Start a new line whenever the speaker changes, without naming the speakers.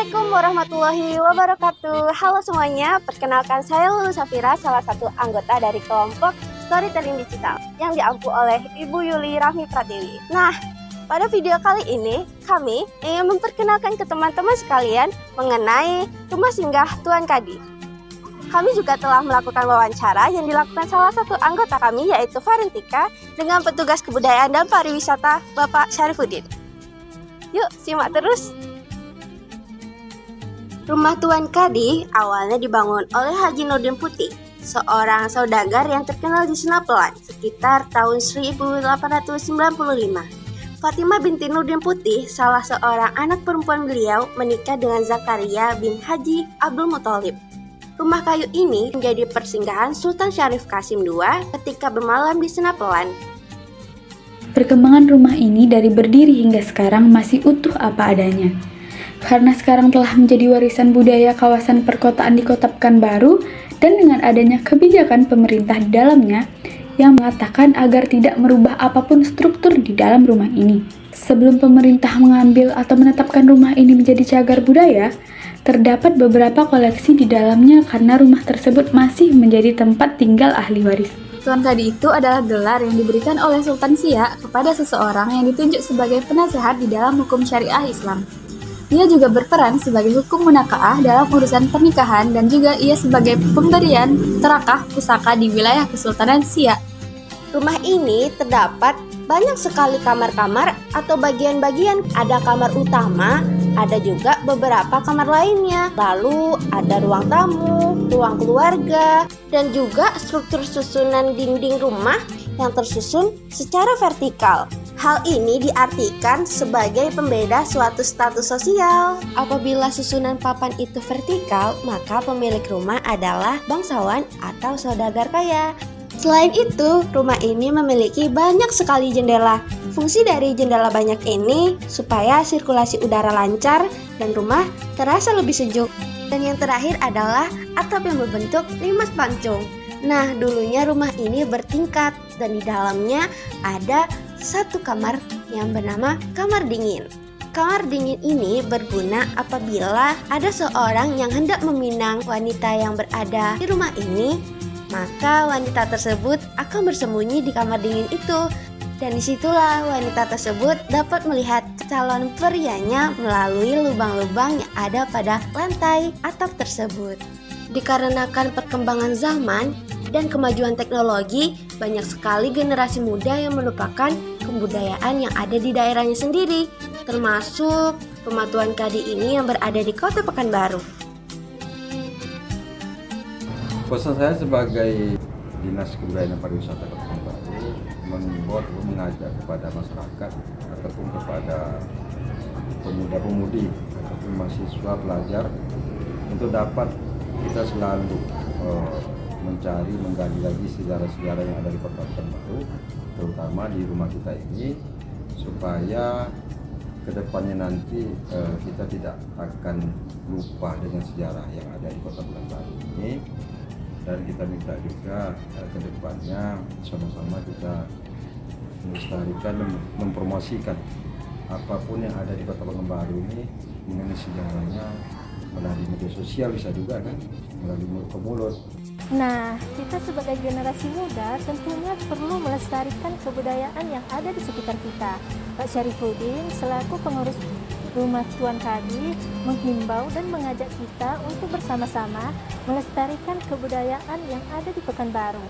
Assalamualaikum warahmatullahi wabarakatuh. Halo semuanya, perkenalkan saya Lulu Safira, salah satu anggota dari kelompok Storytelling Digital yang diampu oleh Ibu Yuli Rahmi Pratiwi. Nah, pada video kali ini kami ingin memperkenalkan ke teman-teman sekalian mengenai Rumah Singgah Tuan Kadi. Kami juga telah melakukan wawancara yang dilakukan salah satu anggota kami, yaitu Farentika, dengan petugas kebudayaan dan pariwisata Bapak Syarifuddin. Yuk, simak terus. Rumah Tuan Kadi awalnya dibangun oleh Haji Nurdin Putih, seorang saudagar yang terkenal di Senapelan sekitar tahun 1895. Fatimah binti Nurdin Putih, salah seorang anak perempuan beliau, menikah dengan Zakaria bin Haji Abdul Muthalib. Rumah kayu ini menjadi persinggahan Sultan Syarif Qasim II ketika bermalam di Senapelan.
Perkembangan rumah ini dari berdiri hingga sekarang masih utuh apa adanya. Karena sekarang telah menjadi warisan budaya kawasan perkotaan di Kota Pekanbaru, dan dengan adanya kebijakan pemerintah di dalamnya yang mengatakan agar tidak merubah apapun struktur di dalam rumah ini. Sebelum pemerintah mengambil atau menetapkan rumah ini menjadi cagar budaya, terdapat beberapa koleksi di dalamnya karena rumah tersebut masih menjadi tempat tinggal ahli waris.
Tuan Kadi itu adalah gelar yang diberikan oleh Sultan Siak kepada seseorang yang ditunjuk sebagai penasehat di dalam hukum syariah Islam. Ia juga berperan sebagai hukum munakaah dalam urusan pernikahan, dan juga ia sebagai pemberian terakah pusaka di wilayah Kesultanan Siak.
Rumah ini terdapat banyak sekali kamar-kamar atau bagian-bagian. Ada kamar utama, ada juga beberapa kamar lainnya. Lalu ada ruang tamu, ruang keluarga, dan juga struktur susunan dinding rumah yang tersusun secara vertikal. Hal ini diartikan sebagai pembeda suatu status sosial. Apabila susunan papan itu vertikal, maka pemilik rumah adalah bangsawan atau saudagar kaya. Selain itu, rumah ini memiliki banyak sekali jendela. Fungsi dari jendela banyak ini supaya sirkulasi udara lancar dan rumah terasa lebih sejuk. Dan yang terakhir adalah atap yang berbentuk limas pancung. Nah, dulunya rumah ini bertingkat dan di dalamnya ada satu kamar yang bernama kamar dingin. Kamar dingin ini berguna apabila ada seorang yang hendak meminang wanita yang berada di rumah ini, maka wanita tersebut akan bersembunyi di kamar dingin itu. Dan disitulah wanita tersebut dapat melihat calon prianya melalui lubang-lubang yang ada pada lantai atap tersebut. Dikarenakan perkembangan zaman dan kemajuan teknologi, banyak sekali generasi muda yang melupakan kebudayaan yang ada di daerahnya sendiri, termasuk Rumah Tuan Kadi ini yang berada di Kota Pekanbaru.
Pesan saya sebagai Dinas Kebudayaan dan Pariwisata Kota Pekanbaru mengimbau atau mengajak kepada masyarakat ataupun kepada pemuda-pemudi ataupun mahasiswa pelajar untuk dapat kita selalu mencari, menggali lagi sejarah-sejarah yang ada di Kota Pekanbaru, terutama di rumah kita ini, supaya kedepannya nanti kita tidak akan lupa dengan sejarah yang ada di Kota Pekanbaru ini. Dan kita minta juga kedepannya sama-sama kita melestarikan dan mempromosikan apapun yang ada di Kota Pekanbaru ini mengenai sejarahnya melalui media sosial, bisa juga kan melalui mulut ke mulut.
Nah, kita sebagai generasi muda tentunya perlu melestarikan kebudayaan yang ada di sekitar kita. Pak Syarifuddin selaku pengurus Rumah Tuan Kadi menghimbau dan mengajak kita untuk bersama-sama melestarikan kebudayaan yang ada di Pekanbaru.